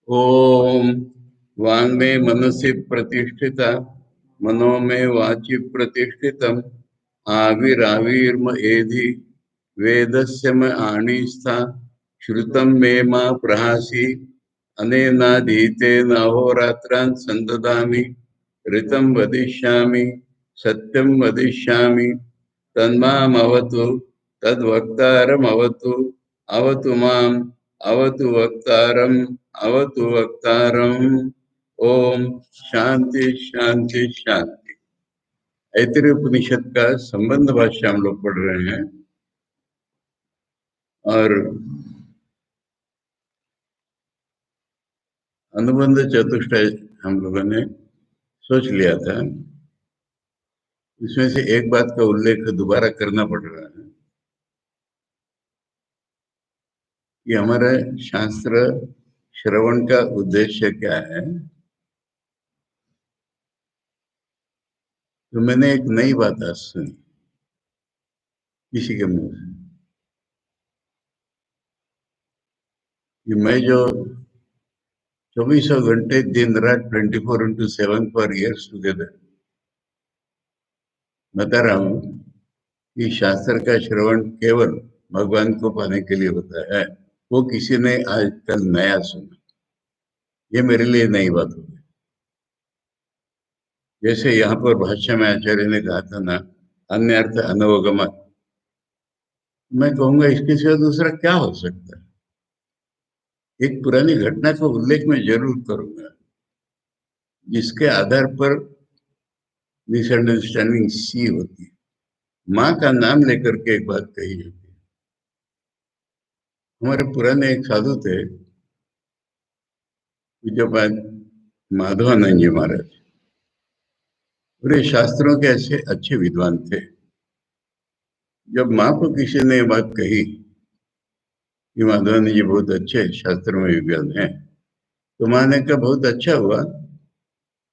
ओम वांग में मनसि प्रतिष्ठिता मनो में वाचि प्रतिष्ठितम आविराविर्म एधि वेदस्य म आणिस्था श्रुतम मे मा प्रहासी अनेनाधीतेन अहोरात्रान् संददामि ऋतं वदिष्यामि सत्यं वदिष्यामि तन्मामवतु तद्वक्तारमवतु अवतु माम् अवतु वक्तारम् अवतु वक्तारम्। ओम शांति शांति शांति। ऐतरेय उपनिषद का संबंध भाष्य हम लोग पढ़ रहे हैं और अनुबंध चतुष्टय हम लोगों ने सोच लिया था। इसमें से एक बात का उल्लेख दोबारा करना पड़ रहा है कि हमारा शास्त्र श्रवण का उद्देश्य क्या है। तो मैंने एक नई बात आज सुनी किसी के मुंह से कि मैं जो 24 घंटे दिन रात 24/7 फॉर इयर्स टुगेदर बता रहा हूँ कि शास्त्र का श्रवण केवल भगवान को पाने के लिए होता है, वो किसी ने आज कल नया सुना। ये मेरे लिए नई बात हो गई। जैसे यहाँ पर भाष्य में आचार्य ने कहा था ना, अन्य अर्थ अनवगमत, मैं कहूंगा इसके सिवा दूसरा क्या हो सकता है। एक पुरानी घटना का उल्लेख मैं जरूर करूंगा जिसके आधार पर मिसअंडरस्टैंडिंग सी होती है। माँ का नाम लेकर के एक बात कही जाती है। हमारे पुराने एक साधु थे, पूज्यपाद माधवानंद जी महाराज। पूरे शास्त्रों के ऐसे अच्छे विद्वान थे। जब माँ को किसी ने ये बात कही कि माधवानंद जी बहुत अच्छे शास्त्र में विद्वान हैं, तो माँ ने कहा बहुत अच्छा हुआ,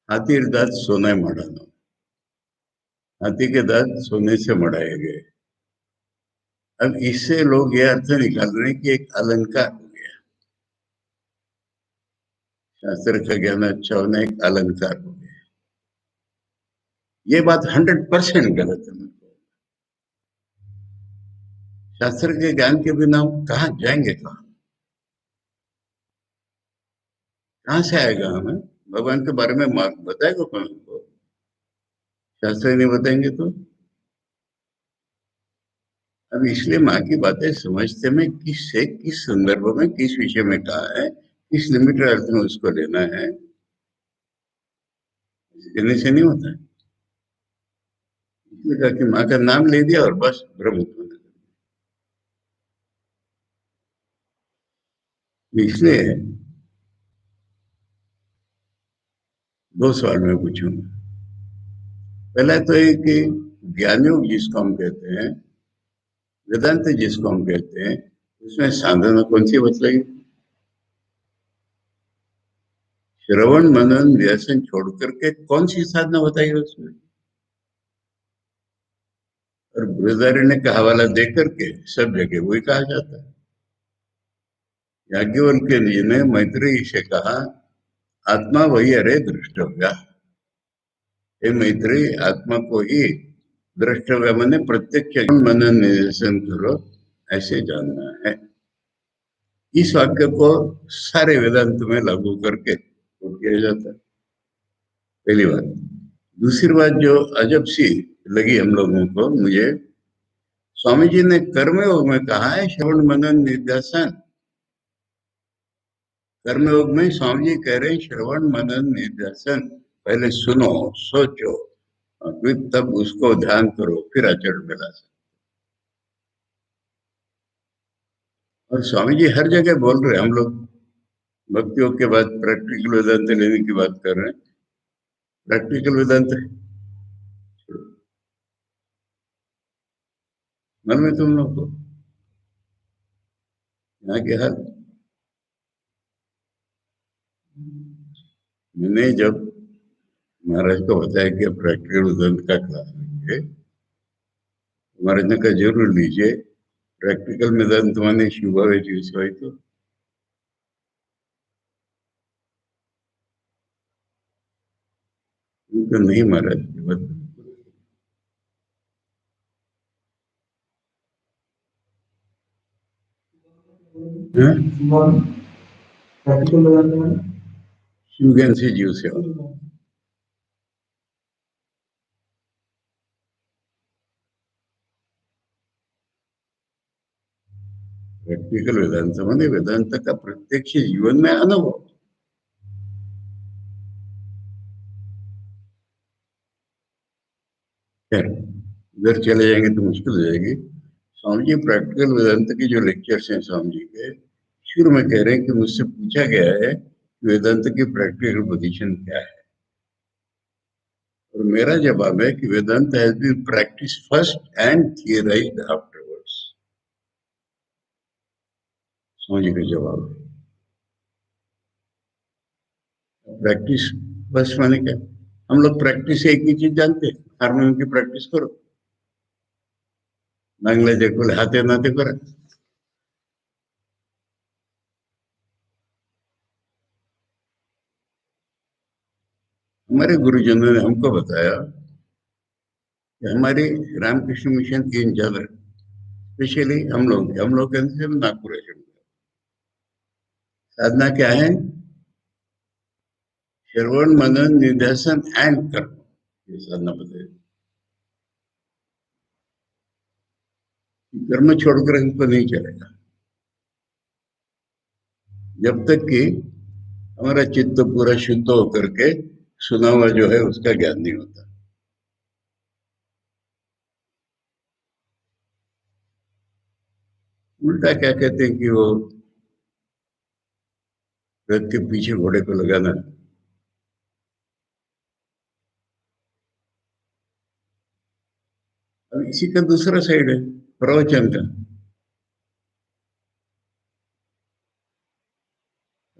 हाथी दांत सोना मढ़ाना। हाथी के दांत सोने से मढ़ाए गए। अब इससे लोग ये अर्थ निकाल रहे हैं कि एक अलंकार हो गया। शास्त्र का ज्ञान अच्छा होना एक अलंकार हो गया। ये बात 100% गलत है। शास्त्र के ज्ञान के बिना हम कहाँ जाएंगे, कहाँ से आएगा हमें भगवान के बारे में बताएगा कौन हमको? शास्त्र ही नहीं बताएंगे तो। अब इसलिए माँ की बातें समझते में किससे किस संदर्भ में किस विषय में कहा है, किस लिमिटेड अर्थ में उसको लेना है, कहने से नहीं होता है। इसलिए कहा कि माँ का नाम ले दिया और बस भ्रम उत्पन्न कर दिया। इसलिए 2 सवाल मैं पूछूंगा। पहला तो ये कि ज्ञानयोग जिसको हम कहते हैं, वेदांत जिसको हम कहते हैं, उसमें साधना कौन सी बतलाई? श्रवण मनन व्यसन छोड़ करके कौन सी साधना बताई है उसमें? और बृहदारण्य का हवाला दे करके सब जगह वही कहा जाता है। याज्ञवल्क्य जी ने मैत्रेयी से कहा, आत्मा वही अरे दृष्टव्या। हे मैत्रेयी, आत्मा को ही दृष्टव्य मैंने प्रत्यक्ष मनन निदर्शन करो, ऐसे जानना है। इस वाक्य को सारे वेदांत में लागू करके तो किया जाता है। पहली बात। दूसरी बात जो अजब सी लगी हम लोगों को, मुझे स्वामी जी ने कर्मयोग में कहा है श्रवण मनन निदर्शन। कर्मयोग में स्वामी जी कह रहे हैं श्रवण मनन निदर्शन, पहले सुनो, सोचो और फिर तब उसको ध्यान करो, फिर आचरण में ला सकते। और स्वामी जी हर जगह बोल रहे हैं। हम लोग भक्तियों के बाद प्रैक्टिकल वेदांत लेने की बात कर रहे हैं। प्रैक्टिकल वेदांत मन में तुम लोग को यहाँ के हाल। मैंने जब महाराज को बताया कि प्रैक्टिकल वेदांत का क्लास लीजिए, महाराज ने कहा जरूर लीजिए। प्रैक्टिकल वेदांत माने शिव भावे तो तो नहीं महाराज, ये बात शिव ज्ञान से जीव सेवा। प्रैक्टिकल वेदांत म्हणजे वेदांत का प्रत्यक्ष जीवन में अनुभव। खैर, उधर चले जाएंगे तो मुश्किल हो जाएगी। स्वामी जी प्रैक्टिकल वेदांत के जो लेक्चर्स हैं स्वामी जी के, शुरू में कह रहे हैं कि मुझसे पूछा गया है कि वेदांत की प्रैक्टिकल पोजीशन क्या है, और मेरा जवाब है कि Vedanta has been practice first and theorised afterwards. Swami ji का जवाब है प्रैक्टिस फर्स्ट माने क्या? हम लोग प्रैक्टिस से एक ही चीज जानते हैं, हारमोनियम की प्रैक्टिस करो, बांग्ला देखो हाथे नाते करा। हमारे गुरुजनों ने हमको बताया कि हमारे रामकृष्ण मिशन के इंचार्ज, स्पेशली हम लोग के अंदर नागपुर है, साधना क्या है? श्रवण मनन निदर्शन एंड कर्म, ये साधना बताई। कर्म छोड़कर हमको नहीं चलेगा जब तक कि हमारा चित्त पूरा शुद्ध होकर के सुना हुआ जो है उसका ज्ञान नहीं होता। उल्टा क्या कहते हैं कि वो रथ के पीछे घोड़े को लगाना। अब इसी का दूसरा साइड है प्रवचन का।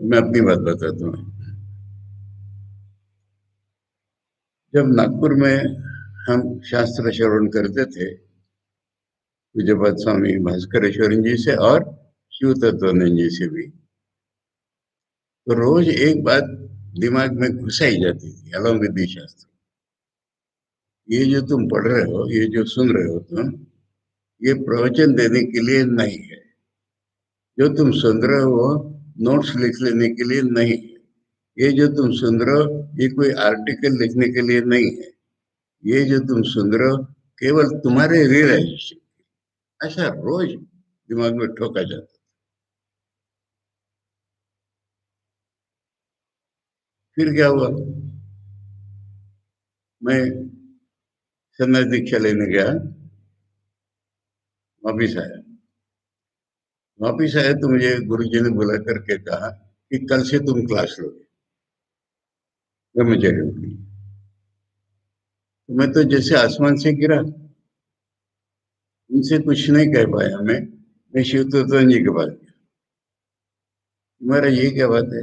मैं अपनी बात बताता हूँ। जब नागपुर में हम शास्त्र श्रवण करते थे पूज्यपाद स्वामी भास्करेश्वर जी से और शिव तत्वानंद जी से भी, तो रोज एक बात दिमाग में घुसाई जाती थी अलॉन्ग विद दी शास्त्र। ये जो तुम पढ़ रहे हो, ये जो सुन रहे हो तुम, ये प्रवचन देने के लिए नहीं है। जो तुम सुन रहे हो नोट्स लिख लेने के लिए नहीं है। ये जो तुम सुन रहे हो ये कोई आर्टिकल लिखने के लिए नहीं है। ये जो तुम सुन रहे हो केवल तुम्हारे रियलाइजेशन, ऐसा रोज दिमाग में ठोका जाता। फिर क्या हुआ? मैं सन्यास दीक्षा लेने गया, वापिस आया। वापिस आया तो मुझे गुरुजी ने बुला करके कहा कि कल से तुम क्लास लोगे ब्रह्मचर्य की। तो मैं तो जैसे आसमान से गिरा, उनसे कुछ नहीं कह पाया मैं शिव तत्वन जी के पास गया। तुम्हारा ये क्या बात है?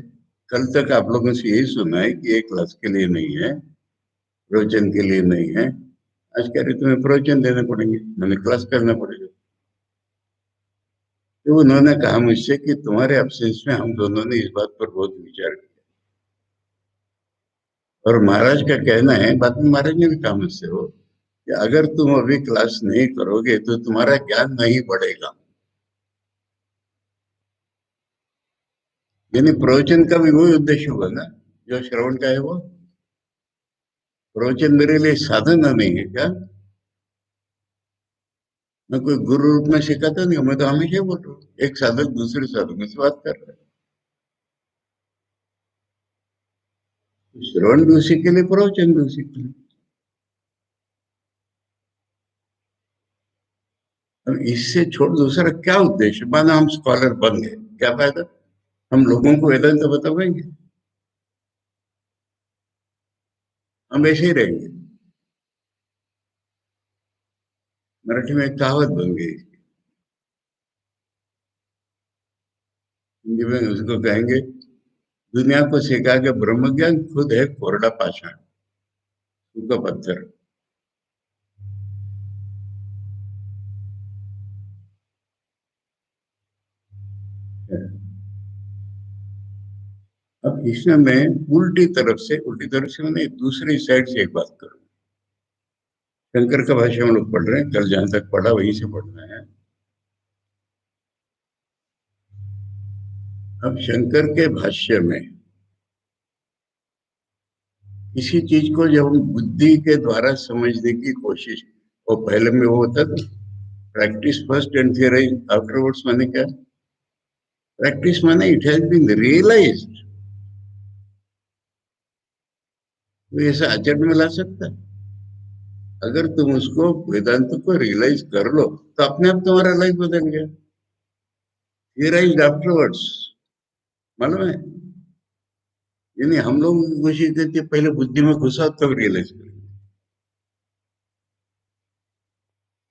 कल तक आप लोगों से यही सुना है कि ये क्लास के लिए नहीं है, प्रवचन के लिए नहीं है। आज कह रहे तुम्हें प्रवचन देने पड़ेंगे, मैंने क्लास करना पड़ेगा। तो उन्होंने कहा मुझसे कि तुम्हारे एब्सेंस में हम दोनों ने इस बात पर बहुत विचार किया, और महाराज का कहना है, बाद में महाराज ने भी कहा मुझसे हो, कि अगर तुम अभी क्लास नहीं करोगे तो तुम्हारा ज्ञान नहीं बढ़ेगा। यानी प्रवचन का भी वही उद्देश्य होगा ना जो श्रवण का है वो। प्रवचन मेरे लिए साधन नहीं है क्या? मैं कोई गुरु रूप में सिखाता नहीं हूं, मैं तो हमेशा बोल रहा हूँ एक साधक दूसरे साधक से बात कर रहा है। तो श्रवण भी उसी के लिए, प्रवचन भी उसी के लिए। अब इससे छोड़ दूसरा क्या उद्देश्य? माना हम स्कॉलर बन गए, क्या फायदा? हम लोगों को वेदांत बताएंगे? हम ऐसे ही रहेंगे। मराठी में एक कहावत बन गई, हिंदी में उसको कहेंगे, दुनिया को सिखा के ब्रह्म ज्ञान खुद है कोरडा पाषाण, सूखा पत्थर। अब इसमें मैं उल्टी तरफ से मैंने दूसरी साइड से एक बात करूं। शंकर का भाष्य हम लोग पढ़ रहे हैं, कल जहां तक पढ़ा वहीं से पढ़ रहे हैं। अब शंकर के भाष्य में किसी चीज को जब हम बुद्धि के द्वारा समझने की कोशिश, वो पहले में वो होता था प्रैक्टिस फर्स्ट एंड थियराइज आफ्टरवर्ड्स, माने क्या? प्रैक्टिस माने इट हैज बीन रियलाइज्ड। तो ऐसा आचरण में ला सकता है? अगर तुम उसको वेदांत को रियलाइज कर लो तो अपने आप तुम्हारा लाइफ बदल गया। थियराइज आफ्टरवर्ड्स, मालूम है? यानी हम लोग कोशिश करते पहले बुद्धि में घुसा तब रियलाइज करें।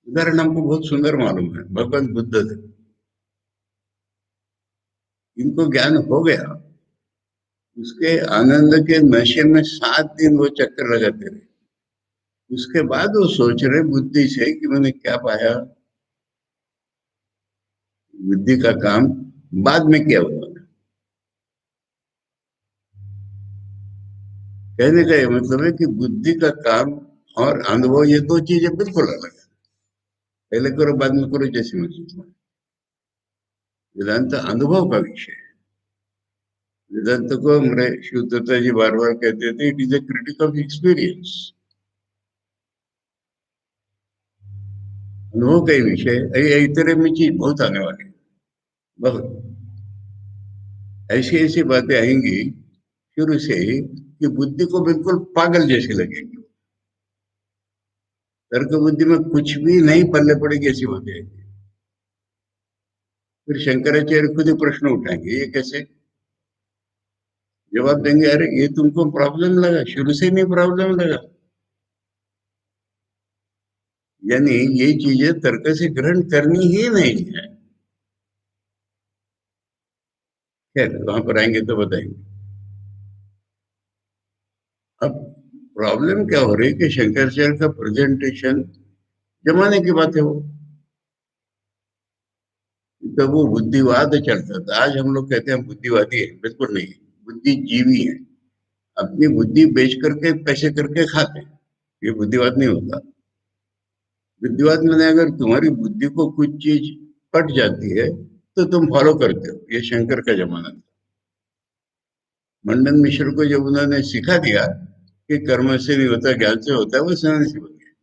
उदाहरण हमको बहुत सुंदर मालूम है, भगवान बुद्ध थे। इनको ज्ञान हो गया, उसके आनंद के नशे में 7 दिन वो चक्कर लगाते रहे। उसके बाद वो सोच रहे बुद्धि से कि मैंने क्या पाया। बुद्धि का काम बाद में क्या हुआ। कहने का ये मतलब है कि बुद्धि का काम और अनुभव ये दो चीजें बिल्कुल अलग है। पहले करो बाद में करो जैसी मर्जी तुम्हारी। वेदांत अनुभव का विषय है। वेदांत को हमारे शिव दत्ता जी बार बार कहते थे, it is a critic of experience. अनुभव का ही विषय है। इतने में चीज बहुत आने वाली है, बहुत ऐसी ऐसी बातें आएंगी शुरू से ही कि बुद्धि को बिल्कुल पागल जैसी लगेगी। तर्क बुद्धि में कुछ भी नहीं पल्ले पड़ेगी, ऐसी बातें आएंगी। फिर शंकराचार्य खुद ही प्रश्न उठाएंगे, ये कैसे? जवाब देंगे, अरे ये तुमको प्रॉब्लम लगा, शुरू से नहीं प्रॉब्लम लगा। यानी ये चीजें तर्क से ग्रहण करनी ही नहीं है। खैर वहां पर आएंगे तो बताएंगे। अब प्रॉब्लम क्या हो रही है कि शंकराचार्य का प्रेजेंटेशन जमाने की बात है वो, तो वो बुद्धिवाद चलता था। आज हम लोग कहते हैं हम बुद्धिवादी है, बिल्कुल नहीं। बुद्धिजीवी है, अपनी बुद्धि बेच करके पैसे करके खाते हैं। ये बुद्धिवाद नहीं होता। बुद्धिवाद मैंने अगर तुम्हारी बुद्धि को कुछ चीज पट जाती है तो तुम फॉलो करते हो। ये शंकर का जमाना था। मंडन मिश्र को जब उन्होंने सिखा दिया कि कर्म से नहीं होता ज्ञान से होता है, वो सन्यासी बन गए।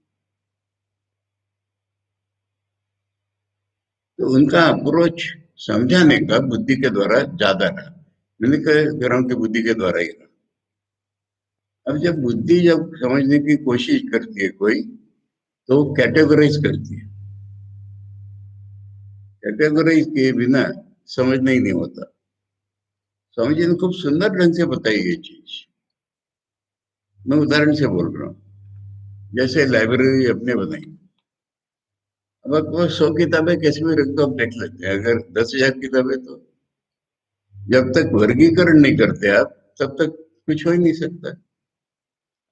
तो उनका अप्रोच समझाने का बुद्धि के द्वारा ज्यादा रहा। मैंने कह रहा हूं कि बुद्धि के द्वारा ही रहा। अब जब बुद्धि जब समझने की कोशिश करती है कोई, तो कैटेगराइज करती है। कैटेगराइज किए बिना समझना ही नहीं होता। स्वामी जी ने खूब सुंदर ढंग से बताई ये चीज। मैं उदाहरण से बोल रहा हूँ। जैसे लाइब्रेरी अपने बनाई, अब आपको 100 किताबें कैसे भी रख दो, आप देख लेते हैं। अगर 10,000 किताबें, तो जब तक वर्गीकरण नहीं करते आप, तब तक कुछ हो ही नहीं सकता।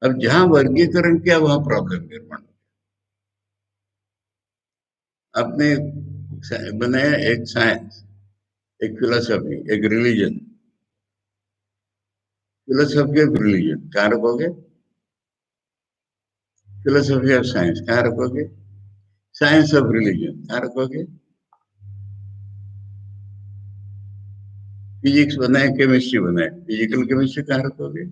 अब जहां वर्गीकरण किया वहां प्रॉब्लम निर्माण हो। आपने बनाया एक साइंस, एक फिलोसफी, एक रिलीजन। फिलोसफी ऑफ रिलीजन कहाँ रखोगे? फिलोसफी ऑफ साइंस कहाँ रखोगे? साइंस ऑफ रिलीजन कहाँ रखोगे? फिजिक्स बनाए, केमिस्ट्री बनाए, फिजिकल केमिस्ट्री कहाँ रखोगे?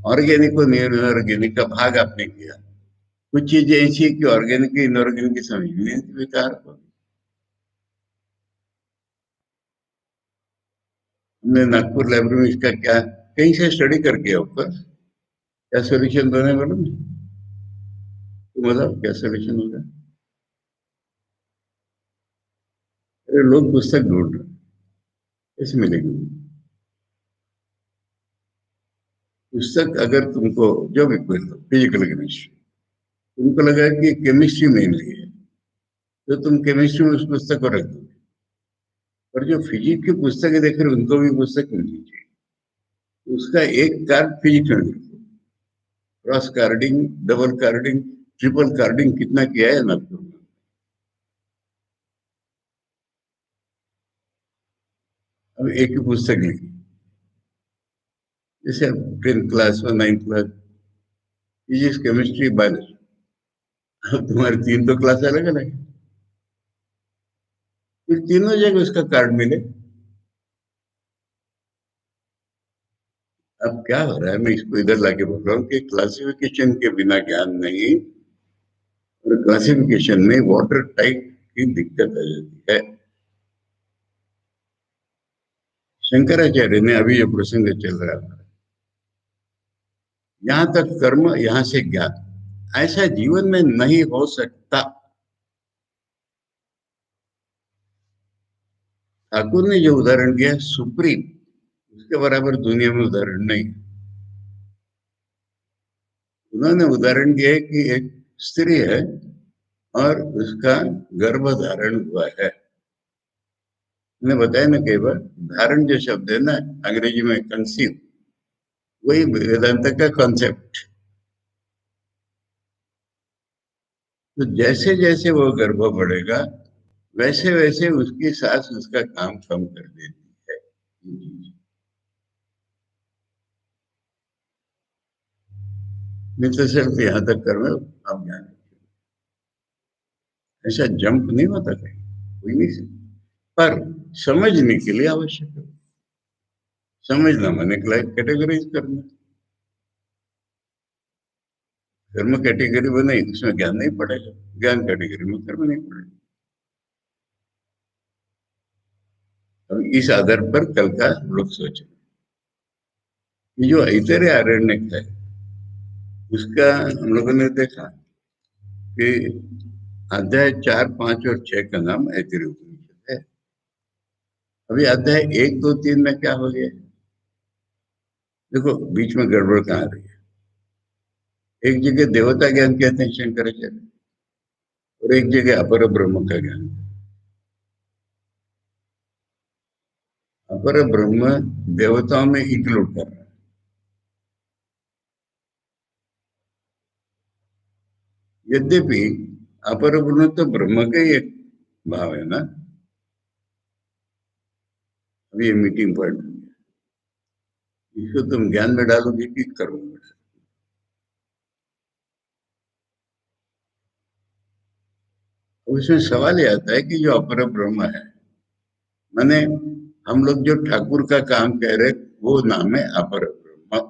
ऑर्गेनिक और इनऑर्गेनिक का भाग आपने किया। कुछ चीजें ऐसी है कि ऑर्गेनिक इनऑर्गेनिक की समझ नहीं आती, कहाँ रखोगे? हमने नागपुर लाइब्रेरी में इसका क्या कहीं से स्टडी करके ऊपर क्या सोल्यूशन बने मालूम है? तो मतलब क्या सोल्यूशन होगा? अरे लोग पुस्तक ढूंढ रहे हैं, कैसे मिलेगी पुस्तक? अगर तुमको जो भी कोई फिजिकल केमिस्ट्री, तुमको लगा कि केमिस्ट्री मेनली है, तो तुम केमिस्ट्री में उस पुस्तक को रख दो। और जो फिजिक्स की पुस्तकें देख रहे उनको भी पुस्तक मिलनी चाहिए। उसका एक कार्ड फिजिक्स में लिखो। Cross carding, double carding, triple carding कितना किया है नागपुर में। अब एक ही पुस्तक लिखी, जैसे 10th क्लास और 9th class, physics chemistry biology, अब तुम्हारे तीन तो क्लास अलग अलग है, फिर तीनों जगह उसका कार्ड मिले। अब क्या हो रहा है, मैं इसको इधर लाके बोल रहा हूँ कि क्लासिफिकेशन के बिना ज्ञान नहीं, और क्लासिफिकेशन में वाटर टाइप की दिक्कत आ जाती है। शंकराचार्य ने अभी जो प्रसंग चल रहा है, यहाँ तक कर्म, यहाँ से ज्ञान, ऐसा जीवन में नहीं हो सकता। ठाकुर ने जो उदाहरण दिया सुप्रीम, उसके बराबर दुनिया में उदाहरण नहीं। उन्होंने उदाहरण दिया है कि एक स्त्री है और उसका गर्भ धारण हुआ है। मैंने बताया ना कई बार, धारण जो शब्द है ना अंग्रेजी में कंसीव, वही वेदांत का कॉन्सेप्ट। तो जैसे जैसे वो गर्भ बढ़ेगा, वैसे वैसे उसकी सास उसका काम कम कर देती है। नहीं तो सिर्फ यहाँ तक कर्म, आप ज्ञान, ऐसा जंप नहीं होता कहीं, कोई नहीं सकता। पर समझने के लिए आवश्यक है। समझना माने कैटेगराइज करना। कर्म कैटेगरी बनाई, उसमें ज्ञान नहीं पड़ेगा, ज्ञान कैटेगरी में कर्म नहीं पड़ेगा। अब इस आधार पर कल का हम लोग सोचें, ये जो ऐतरेय आरण्यक है, उसका हम लोगों ने देखा कि अध्याय 4, 5 और 6 का नाम ऐतरेय उपनिषद है। अभी अध्याय 1, 2, 3 में क्या हो गया, देखो बीच में गड़बड़ कहाँ आ रही है। एक जगह देवता ज्ञान कहते हैं शंकराचार्य, और एक जगह अपर ब्रह्म का ज्ञान। अपर ब्रह्म देवताओं में इंक्लूड कर रहा है। यद्यपि अपर ब्रह्म तो ब्रह्म का ही एक भाव है ना। अभी ये मीटिंग पॉइंट, इसको तुम ज्ञान में डालोगे कि कर्म में डालोगे? उसमें सवाल ये आता है कि जो अपर ब्रह्म है, माने हम लोग जो ठाकुर का काम कह रहे, वो नाम है अपर ब्रह्म।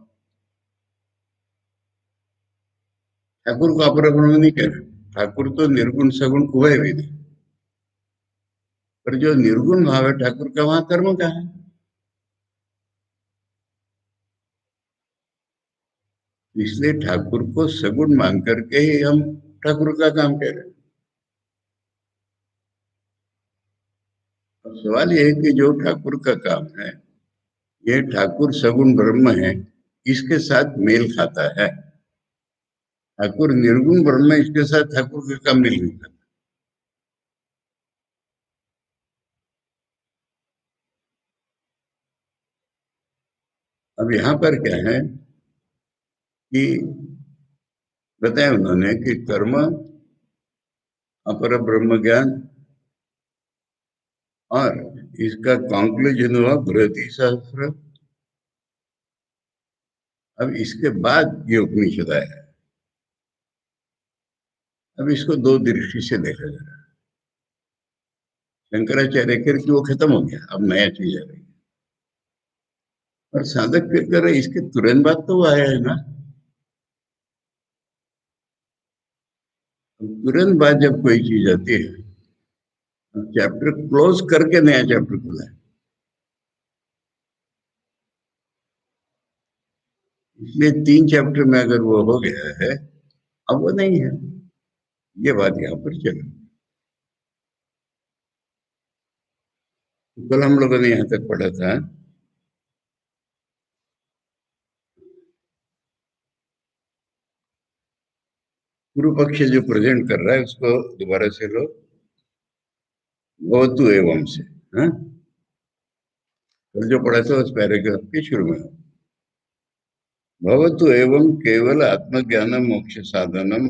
ठाकुर को अपर ब्रह्म नहीं कह रहे, ठाकुर तो निर्गुण सगुण उभय भी नहीं, पर जो निर्गुण भाव है ठाकुर का, वहां कर्म का है। इसलिए ठाकुर को सगुण मान करके ही हम ठाकुर का काम कह रहे हैं। अब सवाल ये है कि जो ठाकुर का काम है, ये ठाकुर सगुण ब्रह्म है, इसके साथ मेल खाता है। ठाकुर निर्गुण ब्रह्म है, इसके साथ ठाकुर का काम मेल नहीं खाता। अब यहाँ पर क्या है कि बताया उन्होंने कि कर्म, अपर ब्रह्म ज्ञान, और इसका कॉन्क्लूजन हुआ बृहति शास्त्र। अब इसके बाद ये उपनिषद आया। अब इसको दो दृष्टि से देखा जा रहा है। शंकराचार्य कर कि वो खत्म हो गया, अब नया चीज आ रही है। और साधक फिर कर रहे, इसके तुरंत बाद तो वो आया है ना। अब तुरंत बाद जब कोई चीज आती है, चैप्टर क्लोज करके नया चैप्टर खुला है, इसलिए 3 चैप्टर में अगर वो हो गया है, अब वो नहीं है। ये बात यहाँ पर चल, कल हम लोगों ने यहाँ तक पढ़ा था, पूर्व पक्ष जो प्रेजेंट कर रहा है उसको दोबारा से लो, भवतु एवं से। हाँ, कल जो पढ़ा था उस पैराग्राफ के शुरू में, भवतु एवं केवल आत्मज्ञानम मोक्ष साधनम,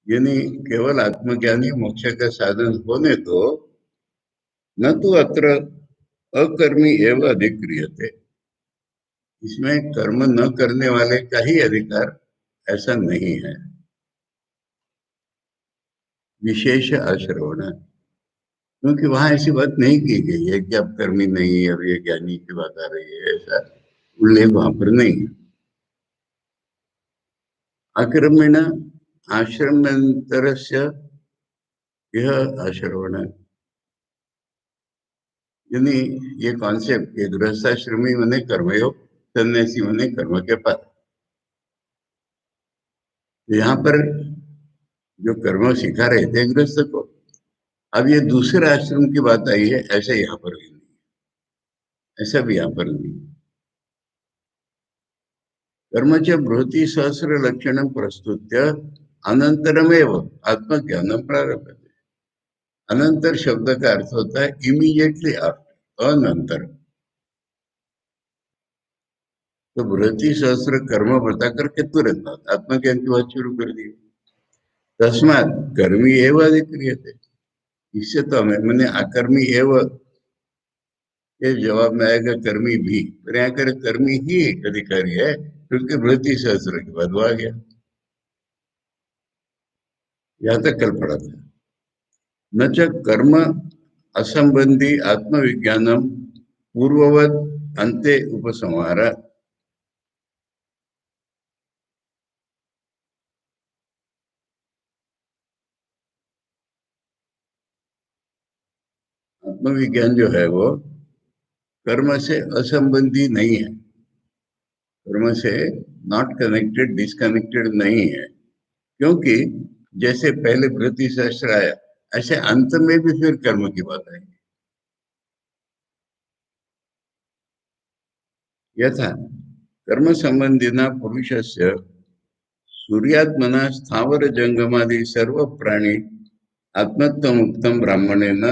यानी केवल आत्मज्ञानी मोक्ष का साधन होने तो, न तो अत्र अकर्मी एवं अधिक्रियते। इसमें कर्म न करने वाले का ही अधिकार, ऐसा नहीं है। विशेष आश्रवण, क्योंकि वहां ऐसी बात नहीं की गई है कि अब कर्मी नहीं है और ये ज्ञानी की बात आ रही है, ऐसा उल्लेख वहां पर नहीं है। आक्रमेण आश्रमांतरस्य यह आश्रवण, यानी ये कॉन्सेप्ट कि गृहस्थाश्रमी मने कर्मयोग, सन्यासी मने कर्म के पथ। तो यहाँ पर जो कर्म सिखा रहे थे गृहस्थ को, अब ये दूसरे आश्रम की बात आई है, ऐसा यहाँ पर भी नहीं, ऐसा भी यहाँ पर नहीं। कर्मच बृहति सहस्र लक्षण प्रस्तुत्य अनंतरमेव आत्मज्ञान प्रारंभ। अनंतर शब्द का अर्थ होता है इमीडिएटली आफ्टर, अनंतर। तो बृहति सहस्र कर्म बताकर के तुरंत आत्मज्ञान की बात शुरू कर दी। तस्मात कर्मी एवं अधिक्रियते, इससे तो हमें मैंने अकर्मी एवं ये जवाब में आएगा कर्मी भी, पर यहाँ कर कर्मी ही अधिकारी है, क्योंकि बृहति सहस्र के बाद वो आ गया। यहाँ तक कल पढ़ा था। न च कर्म असंबंधी आत्मविज्ञानम पूर्ववत अंते उपसंहार। आत्मविज्ञान जो है वो कर्म से असंबंधी नहीं है, कर्म से नॉट कनेक्टेड, डिस्कनेक्टेड नहीं है। क्योंकि जैसे पहले वृत्ति शास्त्र आया, ऐसे अंत में भी फिर कर्म की बात आएगी। यथा कर्म संबंधिना पुरुषस्य सूर्यात्मना स्थावर जंगमादि सर्व प्राणी आत्मत्व मुक्तम ब्राह्मणेन,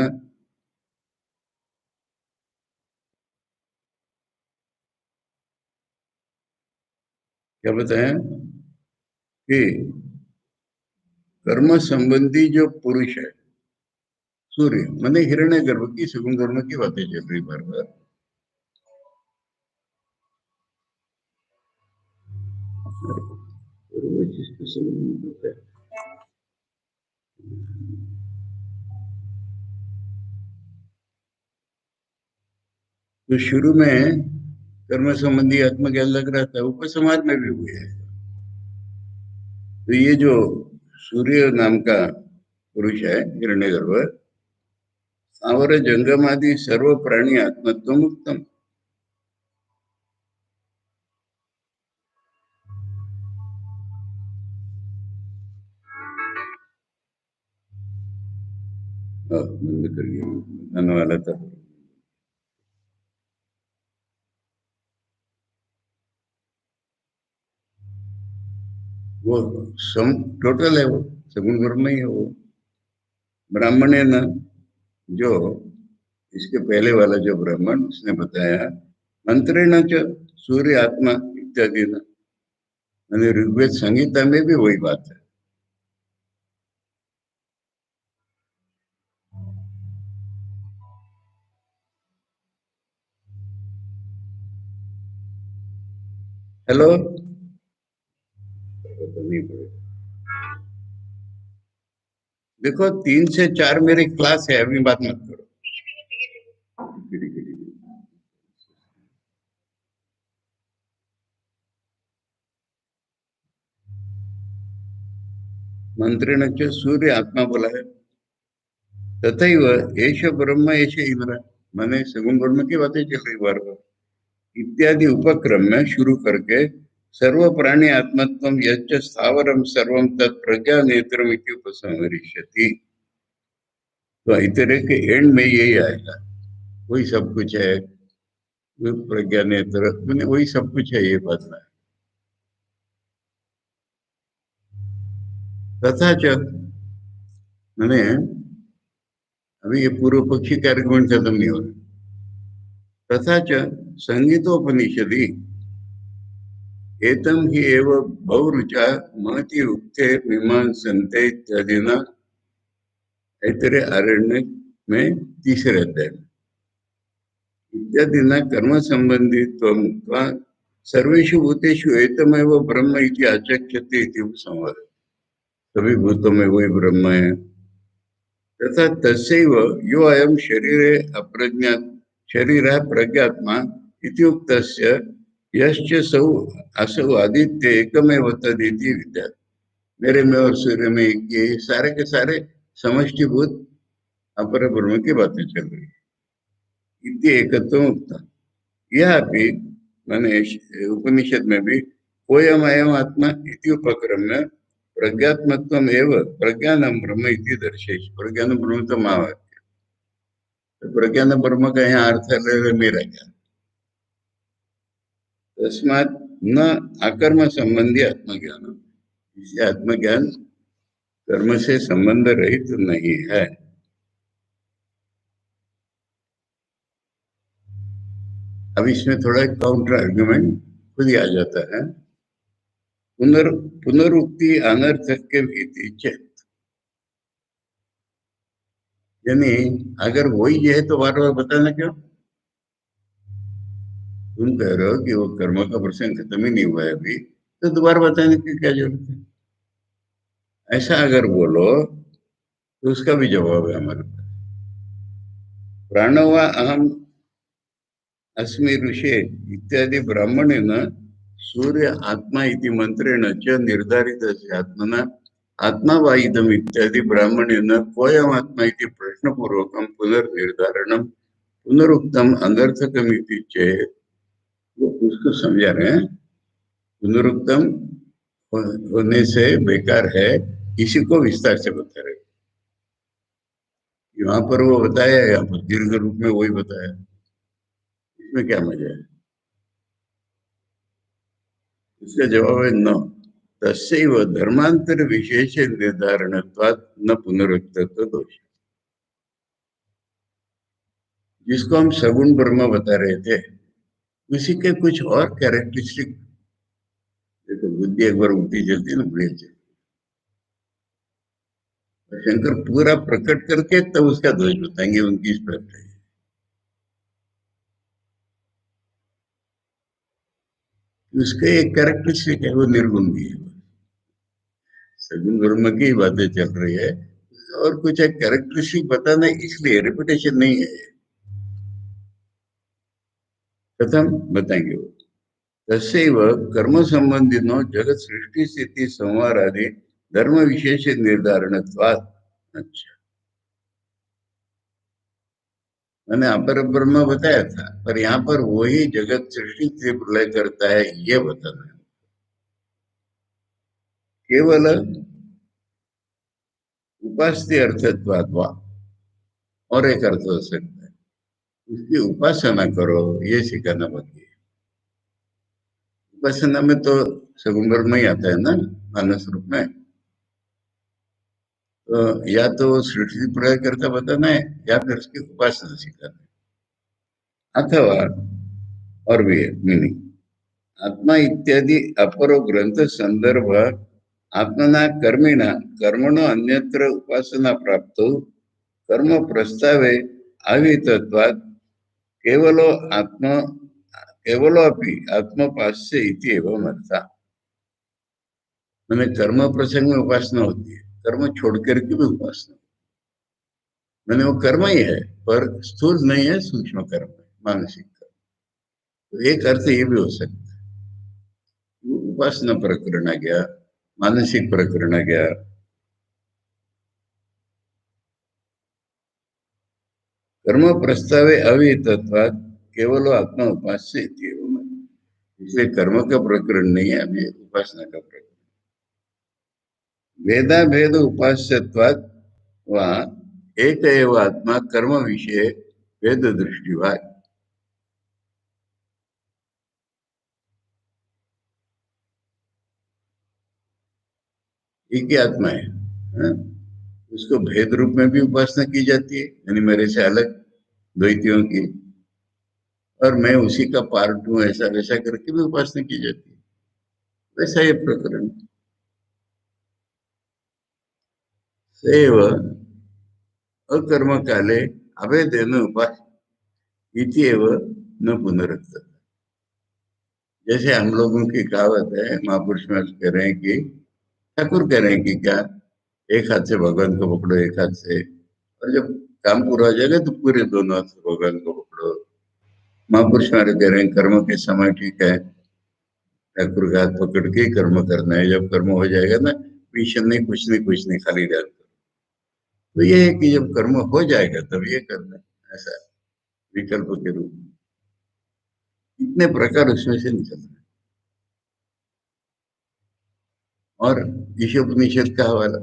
क्या बताया कि कर्म संबंधी जो पुरुष है, सूर्य माने हिरण्य गर्भ की सगुण कर्म की बातें चल रही बार बार। तो शुरू में कर्म संबंधी आत्मज्ञान लग रहा था, उपसंहार में भी हुए है। तो ये जो सूर्य नाम का पुरुष है हिरण्यगर्भ, स्थावर जंगम आदि सर्व प्राणी आत्मत्व मुक्तम। बंद करिए, आने वाला था। वो सम टोटल है, वो सगुण कर्म ही है वो। ब्राह्मण है ना, जो इसके पहले वाला जो ब्राह्मण उसने बताया, मंत्रेण च सूर्य आत्मा इत्यादि ना, मैंने ऋग्वेद संहिता में भी वही बात है। हेलो, तो नहीं पड़ेगा। देखो 3 से 4 मेरी क्लास है, अभी बात मत करो। मंत्रेण च सूर्य आत्मा बोला है, तथैव एष ब्रह्म एष इंद्र, माने सगुण ब्रह्म की बातें चल रही बार बार। इत्यादि उपक्रम में शुरू करके सर्व प्राणी आत्मत्वम यच्च स्थावरम सर्वम तत् प्रज्ञा नेत्रम इति उपसंहरिष्यति। तो इतरे के एंड में यही आएगा, वही सब कुछ है, वही प्रज्ञा नेत्र मैंने वही सब कुछ है, ये बात है। तथा च मैंने अभी ये पूर्व पक्षी का आर्गुमेंट खत्म नहीं हो रहा। तथा च संगीतोपनिषदि एतम ही एव बहुरुचा महति उक्ते मीमांसन्ते इत्यादि न, ऐतरे आरण्य में तीसरे अध्याय में। इत्यादि न कर्म संबंधित्वं वा सर्वेषु भूतेषु एकमेव ब्रह्म इति आचक्ष्यते इति संवाद। सभी भूतों में वही ब्रह्म है। तथा तस्यैव यो अयं शरीरे अप्रज्ञात शरीरः प्रज्ञात्मा इति उक्तस्य यश्च सौ असौ आदित्य एकमेव तदिति विद्यात्। मेरे में और सूर्य में ये सारे के सारे समष्टिभूत अपर ब्रह्म की बातें चल रही है। इति एकत्वम् उक्तम्। यह भी मैंने उपनिषद में भी कोयम अयम आत्मा इति उपक्रम्य प्रज्ञात्मत्वम एव प्रज्ञानम ब्रह्म इति दर्शयति। प्रज्ञान ब्रह्म तो महावाक्य, तो प्रज्ञान ब्रह्म का यहाँ अर्थ है मेरा ज्ञान। तस्मात् न अकर्म संबंधी आत्मज्ञान, इससे आत्मज्ञान कर्म से संबंध रहित तो नहीं है। अब इसमें थोड़ा काउंटर आर्ग्यूमेंट खुद ही आ जाता है। पुनरुक्ति अनर्थक के भीति चेत, यानी अगर वही है तो बार बार बताना क्यों? तुम कह रहे हो कि वो कर्म का प्रसंग खत्म ही नहीं हुआ है अभी, तो दोबारा बताने की क्या जरूरत है? ऐसा अगर बोलो तो उसका भी जवाब है हमारे पास। प्राणवा अहम अस्मि ऋषे इत्यादि ब्राह्मणेन सूर्य आत्मा इति मंत्रेण च निर्धारित आत्मना आत्मा वा इदम इत्यादि ब्राह्मणेन कोयम आत्मा इति प्रश्नपूर्वकं पुनर्निर्धारणं पुनरुक्तम अनर्थकम इति चेत्, वो उसको समझा रहे हैं। पुनरुक्तम होने से बेकार है, इसी को विस्तार से बता रहे। यहाँ पर वो बताया, यहाँ पर दीर्घ रूप में वही बताया, इसमें क्या मजा है? इसका जवाब है न तस्यैव धर्मांतर विशेष निर्धारणत्वात् न पुनरुक्तत्व दोष। जिसको हम सगुण ब्रह्म बता रहे थे, उसी के कुछ और कैरेक्टरिस्टिक, देखो बुद्धि एक बार उल्टी चलती है ना, बढ़िया चलती है। शंकर पूरा प्रकट करके तब उसका दोष बताएंगे, उनकी इस पर उसके एक कैरेक्टरिस्टिक है, वो निर्गुण भी है। सगुण ब्रह्म की बातें चल रही है, और कुछ एक कैरेक्टरिस्टिक बताना, इसलिए रिपीटेशन नहीं है। प्रथम बताएंगे वो तस्यैव कर्म संबंधिनो जगत सृष्टि स्थिति संहार आदि धर्म विशेष निर्धारणत्वात्। अच्छा, मैंने अपर ब्रह्म बताया था, पर यहाँ पर वही जगत सृष्टि से प्रलय करता है, ये बताना है। केवल उपास्य अर्थत्वात् वा, और एक अर्थ हो सकता है, उसकी उपासना करो, ये सिखाना बाकी है। उपासना में तो सगुण ब्रह्म ही आता है ना, मानस रूप में। तो या तो सृष्टि प्रलय करता बताना है, या फिर उसकी उपासना सिखाना है। अथवा और भी है मीनिंग, आत्मा इत्यादि अपरो ग्रंथ संदर्भ आत्मना कर्मिणा कर्मणो अन्यत्र उपासना प्राप्तो कर्म प्रस्तावे आवितत्वात् केवलो आत्म केवलो अपि आत्मपास्य इति एवं अर्था। मैंने कर्म प्रसंग में उपासना होती है, कर्म छोड़ करके भी उपासना, मैंने वो कर्म ही है, पर स्थूल नहीं है, सूक्ष्म कर्म है, मानसिक कर्म। तो एक अर्थ ये भी हो सकता है, उपासना प्रकरण आ गया, मानसिक प्रकरण आ गया। कर्म प्रस्तावे अविहितत्वात् केवल आत्मा उपास्य इति एवं अर्था। इसलिए कर्म का प्रकरण नहीं है, अभी उपासना का प्रकरण। वेदा भेद उपास्यत्वात् वहाँ एक एव आत्मा कर्म विषय भेद दृष्टिवाद। एक ही आत्मा है, हाँ? उसको भेद रूप में भी उपासना की जाती है, यानी मेरे से अलग द्वैतियों की, और मैं उसी का पार्ट हूँ, ऐसा वैसा करके भी उपासना की जाती है। वैसा ये प्रकरण सेव अकर्म काले अभेदेन उपास इत्येव न पुनरुक्तः। जैसे हम लोगों की कहावत है, महापुरुष में कह रहे हैं कि ठाकुर कह रहे हैं कि क्या, एक हाथ से भगवान को पकड़ो, एक हाथ से, और जब काम पूरा हो जाएगा तो पूरे दोनों हाथ से भगवान को पकड़ो। महापुरुष हमारे कह रहे हैं कर्म के समय ठीक है, ठाकुर का हाथ पकड़ के ही कर्म करना है, जब कर्म हो जाएगा ना, पीछे नहीं, कुछ नहीं खाली रहता। तो ये है कि जब कर्म हो जाएगा तब ये करना है, ऐसा विकल्प के रूप में। इतने प्रकार उसमें से निकल रहे हैं। और ईशोपनिषद का हवाला,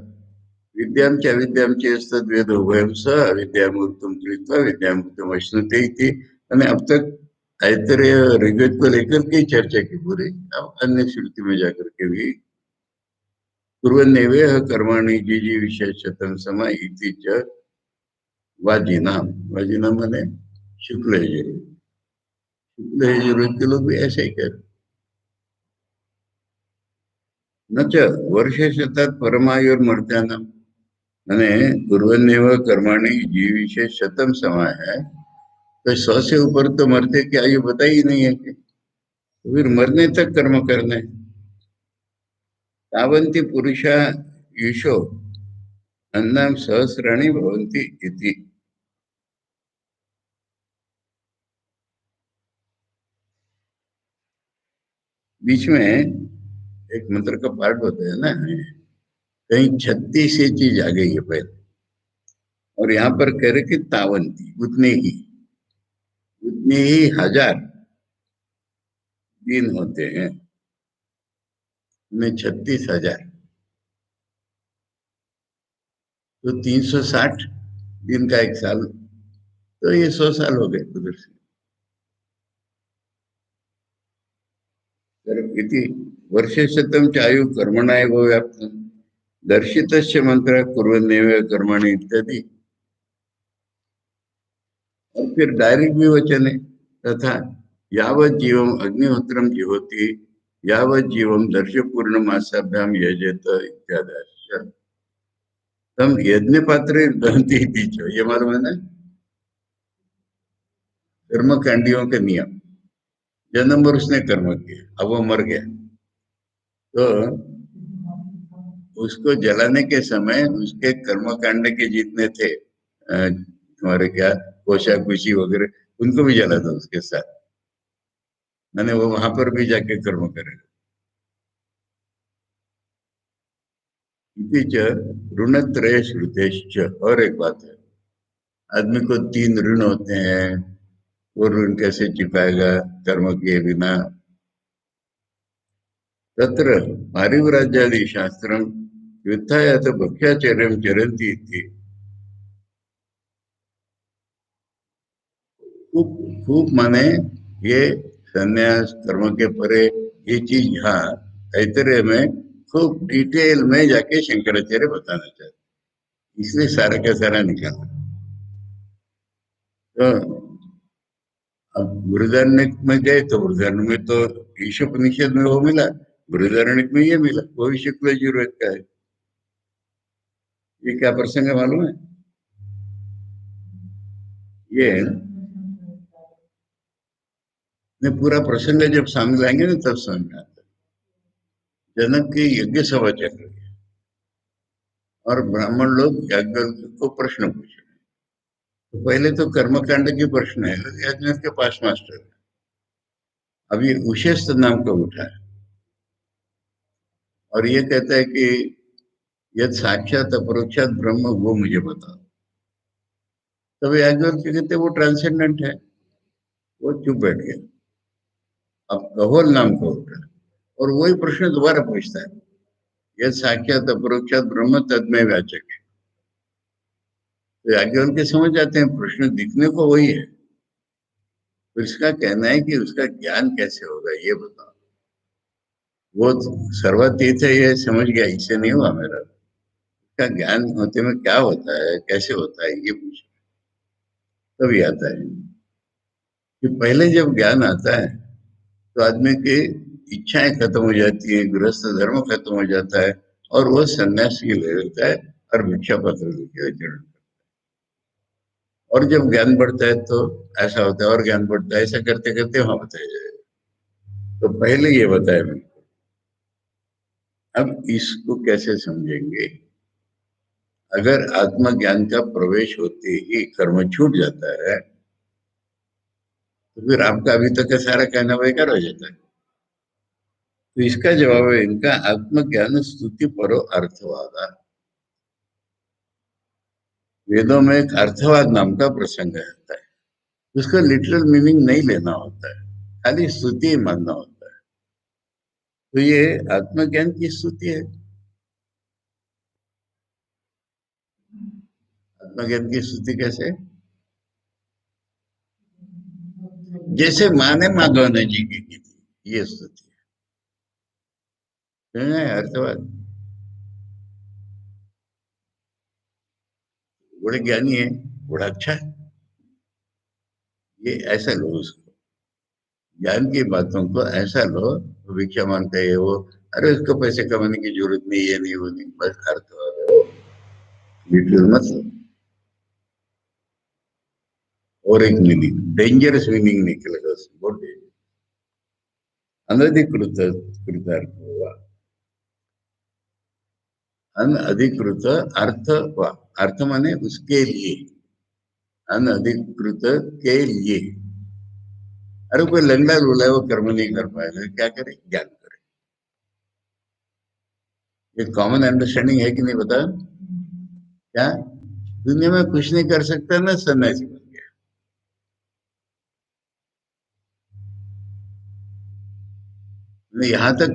विद्याम च अविद्याम चेस्तद वेदो वयम स अविद्यामूर्तम कृत्वा विद्यामूर्तम अश्नुते इति। मैंने अब तक ऐतरेय ऋग्वेद को लेकर के ही चर्चा की पूरी, अब अन्य श्रुति में जाकर के भी कुर्वन्नेवेह कर्माणि जीजी विशेषतम समय इति च वाजिनाम। वाजिनाम माने शुक्ल यजुर्वेद, शुक्ल यजुर्वेद के लोग भी ऐसे ही कर। न च वर्षे शतात परमायुर्मर्त्यानाम, माने कुर्वन्नेव कर्माणि जीव विशेष शतम समय है, तो 100 से ऊपर तो मरते की आयु बताई ही नहीं है कि, तो फिर मरने तक कर्म करने। तावन्ति पुरुषा युषो अन्नाम सहस्राणि भवन्ति इति। बीच में एक मंत्र का पार्ट होता है ना, कहीं 36 ये चीज आ गई है पहले, और यहाँ पर कह रहे कि तावंती, उतने ही 1000 दिन होते हैं, उनमें 36,000, तो 360 दिन का एक साल, तो ये 100 साल हो गए उधर से। इति वर्षे शतम चायु कर्मणाय वो व्याप्त दर्शित मंत्र कुर्वन्नेव कर्मणि इत्यादि। और फिर डायरेक्ट भी वचन है, तथा यावत जीवम अग्निहोत्रम जिहोति यावत जीवम दर्श पूर्ण मासाभ्याम यजेत इत्यादि। तम यज्ञ पात्र दहंती दीचो, ये मालूम है ना, कर्म कांडियों के नियम। जन्म पर उसने कर्म किया, अब वो मर गया, तो उसको जलाने के समय उसके कर्म कांड के जितने थे, तुम्हारे क्या कोशाकुशी वगैरह, उनको भी जला दो उसके साथ, मैंने वो वहां पर भी जाके कर्म करेगा। इति च ऋणत्रय श्रुतेश्च। और एक बात है, आदमी को 3 ऋण होते हैं, वो ऋण कैसे चुकाएगा कर्म किए बिना। तत्र पारिव्राज्यादि शास्त्रम युद्धाय तो भक्ष्याचर्यम चरन्ति इति। खूब खूब माने ये संन्यास कर्म के परे, ये चीज यहाँ ऐतरेय में खूब डिटेल में जाके शंकराचार्य बताना चाहते, इसलिए सारा का सारा निकाला। तो अब बृहदारण्यक में गए तो बृहदारण्य में तो ईशोपनिषद में वो मिला, बृहदारण्यक में ये मिला, वो भी शुक्ल यजुर्वेद का है। ये क्या प्रसंग है मालूम है? ये ने पूरा प्रसंग जब सामने लाएंगे ना तब समझ में आता है। जनक की यज्ञ सभा चल रही है और ब्राह्मण लोग याज्ञवल्क्य को प्रश्न पूछे, तो पहले तो कर्मकांड के प्रश्न है, याज्ञवल्क्य के पास मास्टर है। अब ये उशेस्त नाम का उठा है और ये कहता है कि यद साक्षात अपरोक्षात ब्रह्म, वो मुझे बताओ। तब याज्ञवल्क्य कहते वो ट्रांसेंडेंट है, वो चुप बैठ गया। अब कहोल नाम का उठा और वही प्रश्न दोबारा पूछता है, यद साक्षात अपरोक्षात ब्रह्म तद्मय व्याचक। तो याज्ञवल्क्य समझ जाते हैं प्रश्न दिखने को वही है, तो इसका कहना है कि उसका ज्ञान कैसे होगा ये बताओ। वो सर्वातीत है ये समझ गया, इससे नहीं हुआ मेरा, इसका ज्ञान होते में क्या होता है, कैसे होता है, ये पूछ। तभी आता है कि पहले जब ज्ञान आता है तो आदमी की इच्छाएं खत्म हो जाती है, गृहस्थ धर्म खत्म हो जाता है, और वो सन्यासी ले लेता है और भिक्षा पत्र लेके चढ़। और जब ज्ञान बढ़ता है तो ऐसा होता है, और ज्ञान बढ़ता है, ऐसा करते करते वहां बताया जाएगा। तो पहले ये बताया मैंने। अब इसको कैसे समझेंगे? अगर आत्मज्ञान का प्रवेश होते ही कर्म छूट जाता है, तो फिर आपका अभी तक का सारा कहना बेकार हो जाता है। तो इसका जवाब है इनका, आत्मज्ञान स्तुति परो अर्थवाद। वेदों में एक अर्थवाद नाम का प्रसंग आता है। उसका लिटरल मीनिंग नहीं लेना होता है, खाली स्तुति ही मानना होता है। तो ये आत्मज्ञान की स्तुति है। आत्मज्ञान की स्तुति कैसे? जैसे माँ ने माधव जी की थी, ये स्तुति है अर्थवाद। बड़े ज्ञानी है, बड़ा अच्छा है, ये ऐसा लो उसको। ज्ञान की बातों को ऐसा लो। वो भिक्षा मांगता है वो, अरे उसको पैसे कमाने की जरूरत नहीं, ये नहीं वो नहीं, बस अर्थवाद है वो, लिटरल मतलब। और एक मीनिंग, डेंजरस मीनिंग निकलेगा उसमें, बहुत डेंजर। अनधिकृत कृतार्थ हुआ, अनधिकृत अर्थ हुआ। अर्थ माने उसके लिए, अनधिकृत के लिए। अरे कोई लंगड़ा लूला है, वो कर्म नहीं कर पाएगा, क्या करे? ज्ञान करे। ये कॉमन अंडरस्टैंडिंग है कि नहीं बता? क्या दुनिया में कुछ नहीं कर सकता ना, सन्यासी बन गया। यहाँ तक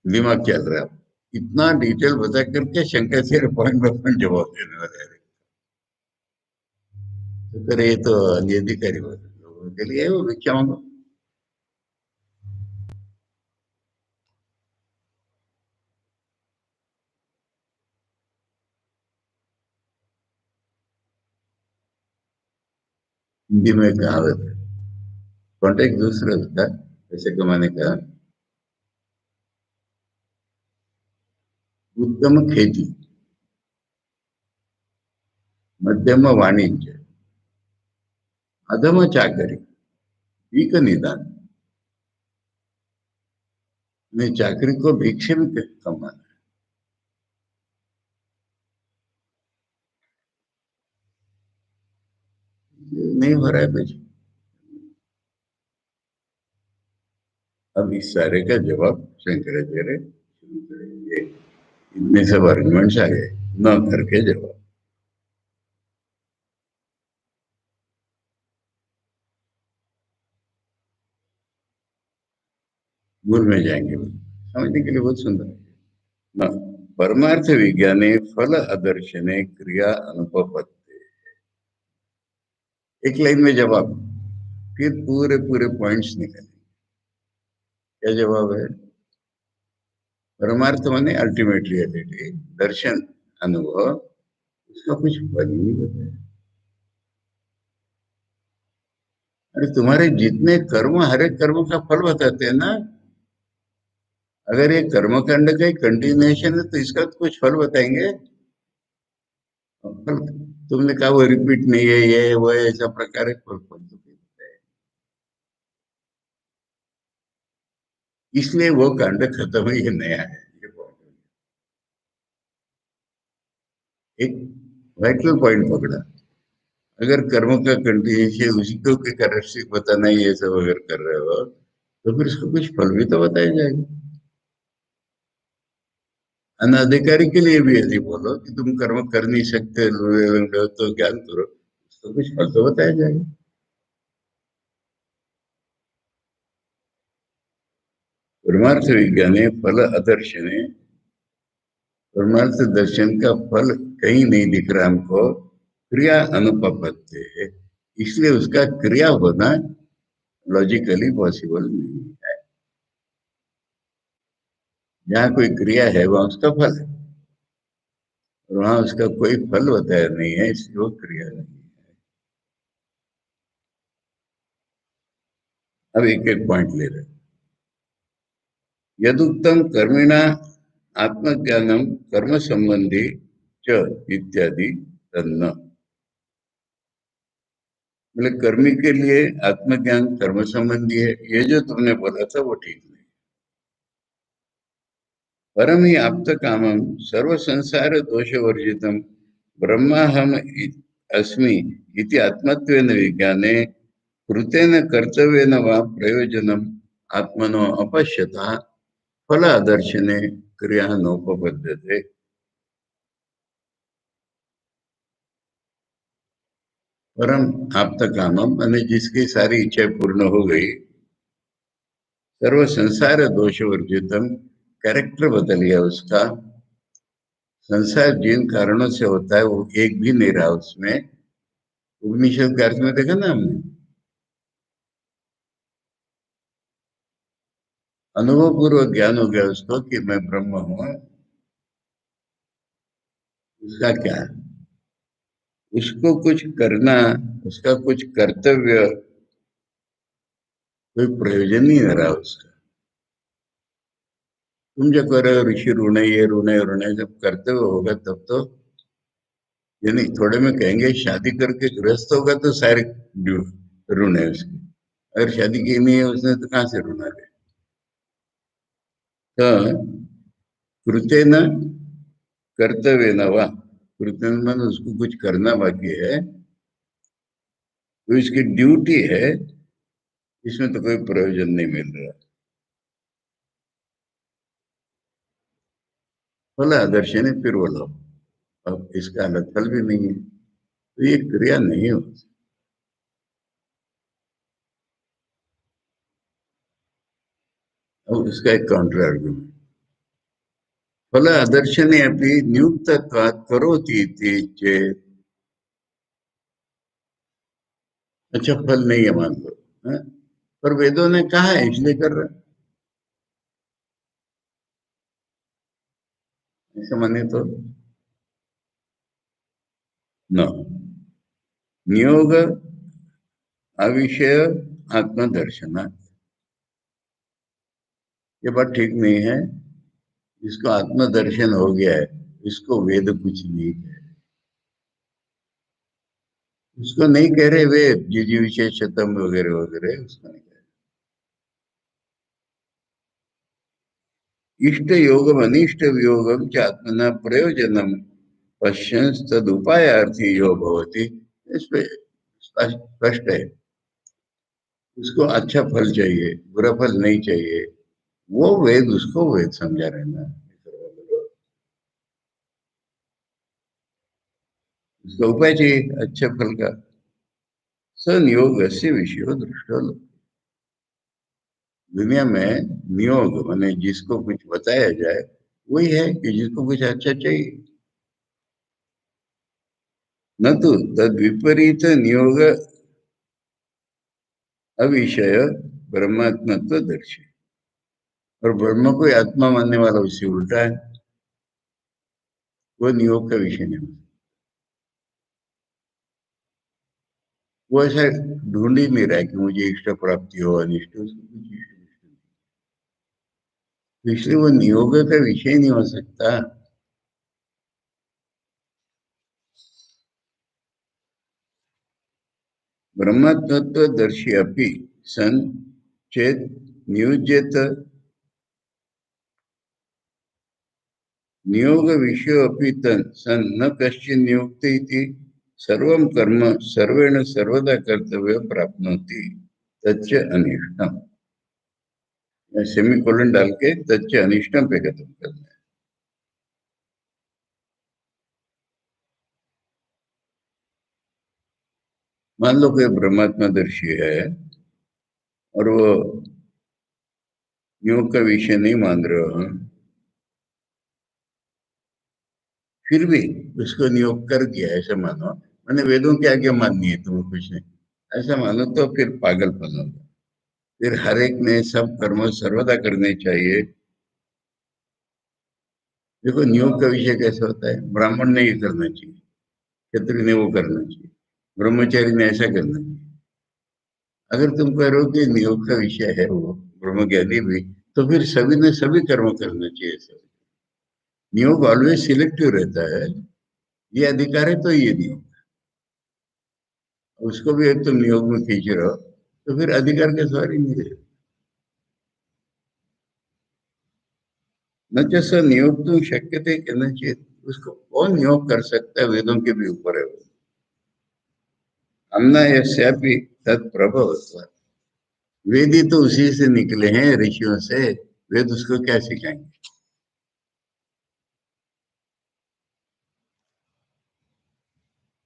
दिमाग चल रहा है। इतना डिटेल बता करके शंकराचार्य पॉइंट बाय पॉइंट जवाब देने वाले हैं। तो करे ये तो अनधिकारी बात है, लोगों के लिए वो भिक्षा मांगो। हिंदी में कहावत है, कॉन्टेक्ट दूसरा होता है पैसे कमाने का। उत्तम खेती, मध्यम वाणिज्य, अधम चाकरी, भीख निदान। ने चाकरी को भिक्षे में कमाना नहीं हो रहा है कुछ। अब इस सारे का जवाब शंकराचार्य शुरू करेंगे। इतने सब आर्गुमेंट्स आ गए, न करके जवाब। मूल में जाएंगे, समझने के लिए बहुत सुंदर है न। परमार्थ विज्ञाने फल अदर्शने क्रिया अनुपपत्ति। एक लाइन में जवाब, फिर पूरे पूरे पॉइंट्स निकले। क्या जवाब है? परमार्थ माने अल्टीमेट रियलिटी, दर्शन, अनुभव, उसका कुछ फल ही नहीं बताया। अरे तुम्हारे जितने कर्म, हर एक कर्म का फल बताते हैं ना। अगर ये कर्मकांड का कंटिन्यूएशन है तो इसका तो कुछ फल बताएंगे। फल तुमने कहा वो रिपीट नहीं है, ये वो है, ऐसा प्रकार है, फल फल तो नहीं बताए। इसलिए वो कांड खत्म है, ये नया है, ये point। एक वाइटल पॉइंट पकड़ा। अगर कर्म का कंटिन्यूएशन उसी को के कैरेक्टरिस्टिक बताना ही, ये सब अगर कर रहे हो, तो फिर उसको कुछ फल भी तो बताया जाएगा। अनाधिकारी के लिए भी यदि बोलो कि तुम कर्म कर नहीं सकते, तो ज्ञान करो, उसको कुछ फल तो बताया जाएगा। परमार्थ विज्ञाने फल अदर्शने, परमार्थ दर्शन का फल कहीं नहीं दिख रहा हमको। क्रिया अनुपपत्ति है, इसलिए उसका क्रिया होना लॉजिकली पॉसिबल नहीं है। जहाँ कोई क्रिया है वहां उसका फल है, और वहां उसका कोई फल बताया नहीं है, इसलिए वो क्रिया नहीं है। अब एक एक पॉइंट ले रहे हैं। यदुक्तम कर्मिणा आत्मज्ञानम कर्म संबंधी च इत्यादि तन्न। बोले कर्मी के लिए आत्मज्ञान कर्म संबंधी है, ये जो तुमने बोला था वो ठीक नहीं। परम ही आप्त कामम सर्व संसार दोष वर्जितम ब्रह्माहम अस्मि इति आत्मत्वेन विज्ञाने कृतेन कर्तव्येन वा प्रयोजनम आत्मनो अपश्यता फल आदर्शने क्रिया नोपपद्यते। परम आप्त कामम मैंने जिसकी सारी इच्छा पूर्ण हो गई, सर्व संसार दोष वर्जितम कैरेक्टर बदल गया उसका, संसार जिन कारणों से होता है वो एक भी नहीं रहा उसमें। उपनिषद के अर्थ में देखा ना हमने, अनुभव पूर्वक ज्ञान हो गया उसको कि मैं ब्रह्म हूं। उसका क्या है, उसको कुछ करना, उसका कुछ कर्तव्य, कोई प्रयोजन नहीं रहा उसका। तुम जो कह रहे हो ऋषि ऋण ये ऋण जब कर्तव्य होगा तब तो, यानी थोड़े में कहेंगे शादी करके गृहस्थ होगा तो सारे ऋण है उसकी। अगर शादी की नहीं है उसने तो कहाँ से ऋण है। तो कृत्य न कर्तव्य न वा, कृत्य मन उसको कुछ करना बाकी है, तो इसकी ड्यूटी है, इसमें तो कोई प्रयोजन नहीं मिल रहा। बोला दर्शन है फिर बोलो, अब इसका अलग फल भी नहीं है, तो ये क्रिया नहीं हो। अब इसका एक काउंटर आर्ग्यूमेंट, फल आदर्शने अपनी नियुक्तत्वात् करोति इति चेत्, अच्छा फल नहीं है मान लो, हाँ? पर वेदों ने कहा है इसलिए कर रहा है, ऐसा माने तो न, नियोग अविषय आत्मदर्शन, ये बात ठीक नहीं है। जिसको आत्मदर्शन हो गया है, इसको वेद कुछ नहीं कह रहे, उसको नहीं कह रहे वेद जिजी विशेषतम वगैरह वगैरह, उसको नहीं कह रहे। इष्ट योगम अनिष्ट वियोगम च आत्मना प्रयोजनम पश्यंस तद उपायार्थी यो भवति, इस पे स्पष्ट है। उसको अच्छा फल चाहिए, बुरा फल नहीं चाहिए, वो वेद उसको वेद समझा रहे ना। उसका उपाय चाहिए अच्छे फल का, संयोग से विषय दृष्टो। दुनिया में नियोग माने जिसको कुछ बताया जाए, वही है कि जिसको कुछ अच्छा चाहिए। न तो तद विपरीत नियोग अविषय ब्रह्मात्मत्व दर्शी, और ब्रह्म को आत्मा मानने वाला उससे उल्टा है, वो नियोग का विषय नहीं। वो ऐसा ढूंढ ही नहीं रहा है कि मुझे इष्ट प्राप्ति हो अनिष्ट, उसको कुछ इष्ट इष्ट नहीं। तो इसलिए वो नियोग का विषय नहीं हो सकता। ब्रह्मतत्वदर्शी अपि सन चेत नियुज्यत नियोग विषय अपि तन सन न कश्चिन नियुक्त इति सर्वं कर्म सर्वेण सर्वदा कर्तव्य प्राप्नोति तच्च अनिष्टम, सेमीकोलन डाल के तच्च अनिष्टम पे खत्म करना है। मान लो कोई ब्रह्मात्मदर्शी है और वो योग का विषय नहीं मान रहे हो, फिर भी उसको नियोग कर दिया ऐसा मानो, मैंने वेदों की आज्ञा माननी है तुम्हें कुछ नहीं, ऐसा मानो तो फिर पागलपन होगा। फिर हर एक ने सब कर्म सर्वदा करने चाहिए। देखो नियोग का विषय कैसे होता है, ब्राह्मण ने ये करना चाहिए, क्षत्रिय ने वो करना चाहिए, ब्रह्मचारी ने ऐसा करना चाहिए। अगर तुम कह रहे हो कि नियोग का विषय है वो ब्रह्म ज्ञानी भी, तो फिर सभी ने सभी कर्म करना चाहिए सर। नियोग ऑलवेज सिलेक्टिव रहता है, ये अधिकार है तो ये नियोग, उसको भी एक तुम नियोग में खींच रहे हो, तो फिर अधिकार के सवारी नहीं रहे। न जैसा नियोग तो शक्य थे कहना चाहिए, उसको कौन नियोग कर सकता है, वेदों के भी ऊपर है वो। अन्ना यस्यापि तत्प्रभव, वेद ही तो उसी से निकले हैं, ऋषियों से। वेद उसको क्या सिखाएंगे?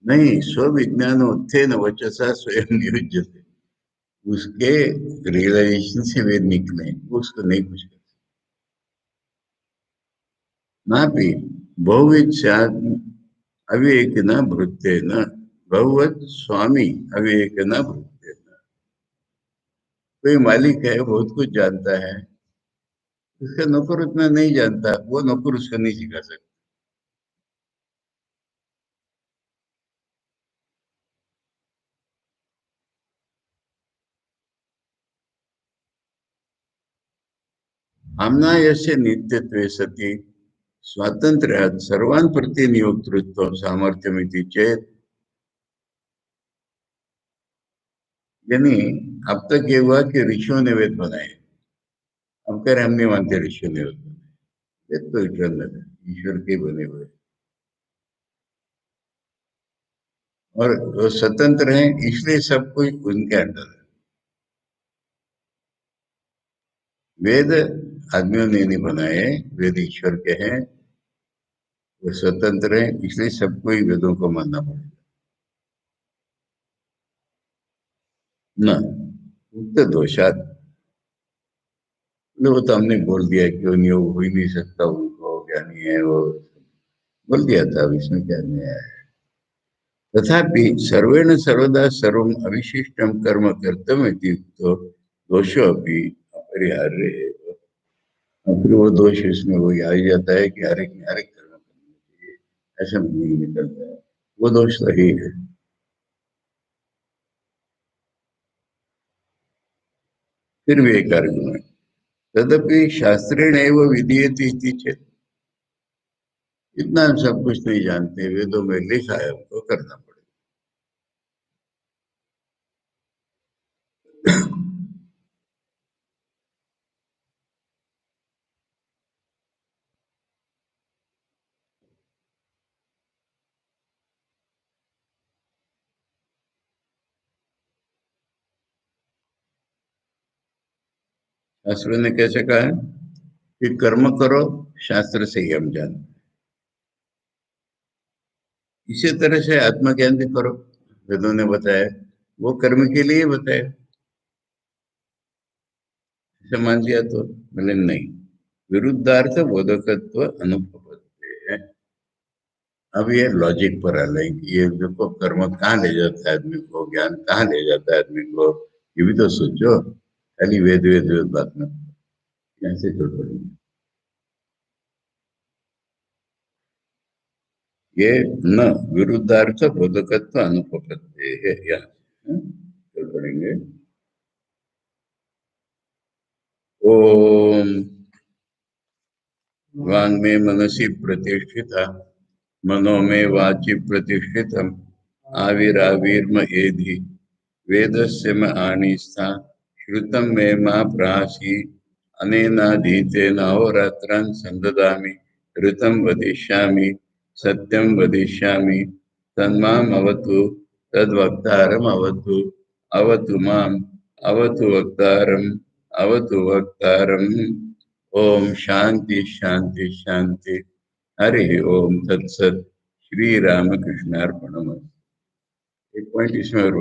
नहीं, स्व उत्थेन वचसा स्वयं निरुज्यते, उसके रियलाइजेशन से वेद निकले, वो उसको नहीं कुछ कर। ना भी बहुविध अविवेक न भृत्य न, बहुवत स्वामी अविवेक न भृत्य न। कोई मालिक है, बहुत कुछ जानता है, उसका नौकर उतना नहीं जानता, वो नौकर उसको नहीं सिखा सकता। आमना यस्य नित्यत्वे सति स्वातंत्र्यात् सर्वान् प्रति नियोक्तृत्व सामर्थ्यमिति चेत, यानी अब तक ये हुआ कि ऋषियों ने वेद बनाए, अब कह रहे हम नहीं मानते ऋषियों ने वेद बनाए, वेद तो इटर्नल है, ईश्वर के बने हुए, और वो स्वतंत्र हैं, इसलिए सब कुछ उनके अंडर है। वेद आदमियों ने नहीं बनाए, वेद ईश्वर के हैं, वो स्वतंत्र हैं, इसलिए सबको ही वेदों को मानना पड़ेगा। न उक्त दोषात, वो तो हमने बोल दिया कि वो नियोग हो ही नहीं सकता, उनको ज्ञानी है वो, बोल दिया था, अब इसमें क्या नया है। तथापि सर्वेण सर्वदा सर्वम अविशिष्टम कर्म कर्तव्य तो दोषो अपि अपरिहार्य है। और फिर वो दोष इसमें वही आ ही जाता है कि हर एक ने हर एक कर्म करना चाहिए, ऐसा नहीं निकलता है, वो दोष सही है। फिर भी एक आर्गुमेंट, तदपि शास्त्रेण एवं विधीयते इति चेत्, इतना हम सब कुछ नहीं जानते, वेदों में लिखा है, हमको करना पड़ेगा। शास्त्र ने कैसे कहा है कि कर्म करो, शास्त्र से ही हम जान। इसी तरह से आत्मज्ञान भी करो, वेदों ने बताया, वो कर्म के लिए बताया, ऐसा मान लिया तो बोले नहीं, विरुद्धार्थ बोधकत्व अनुपपत्ति है। अब ये लॉजिक पर आ रहा है कि ये देखो कर्म कहाँ ले जाता है आदमी को, ज्ञान कहाँ ले जाता है आदमी को, ये भी तो सोचो, खाली वेद वेद वेद बात में कैसे छोड़ पड़ेगी। ये न विरुद्धार्थ बोधकत्व अनुपपत्ति है, यहाँ छोड़ पड़ेंगे। ओम वांग में मनसी प्रतिष्ठिता, मनो में वाचि प्रतिष्ठितम, आविराविर्म एधि, वेदस्य म आनिस्था, श्रुतम मे मा प्रासी, अनेनाधीतेन अहोरात्रान् संददामि, ऋतं वदिष्यामि, सत्यं वदिष्यामि, तन्माम् अवतु, तद्वक्तारम् अवतु, अवतु माम्, अवतु वक्तारम्, अवतु वक्तारम्। ओम शांति शांति शांति। हरि ओम तत्सत। श्री रामकृष्णार्पणमस्तु। एक पॉइंट इसमें और